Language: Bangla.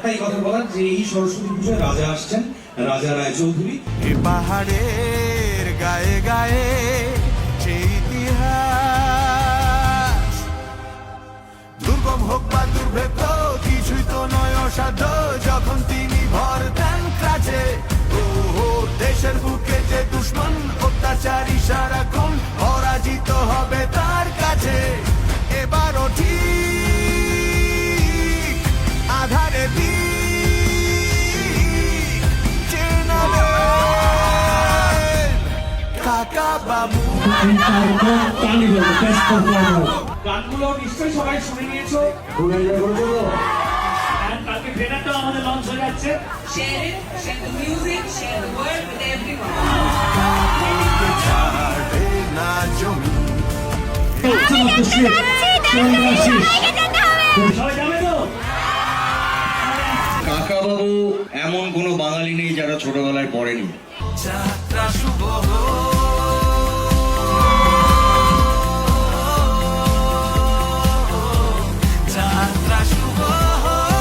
একটাই কথা বলার যে এই সরস্বতী পুজোয় রাজা আসছেন, রাজা রায়চৌধুরী। পাহাড়ের গায়ে গায়ে সেই ইতিহাস, দুর্গম হোক বা দুর্ভেদ্য কিছুই তো নয় অসাধ্য যখন তিনি ভর দেন কাছে। ও দেশের বুকে যে দুশ্মন অত্যাচারী সারাক্ষণ পরাজিত হবে তার কাছে। এবারও ঠিক আধারে দিক চেনাবেন কাকা বাবু। গানগুলো নিশ্চয়ই সবাই শুনে নিয়েছো। কালকে ট্রেলারটাও আমাদের লঞ্চ হয়ে যাচ্ছে। Share it, share the music, share the word with everyone. না জমি সবাই যাবে তো? কাকা বাবু এমন কোনো বাঙালি নেই যারা ছোটবেলায় পড়েনি। যাত্রা শুভ হোক। যাত্রা শুভ হোক।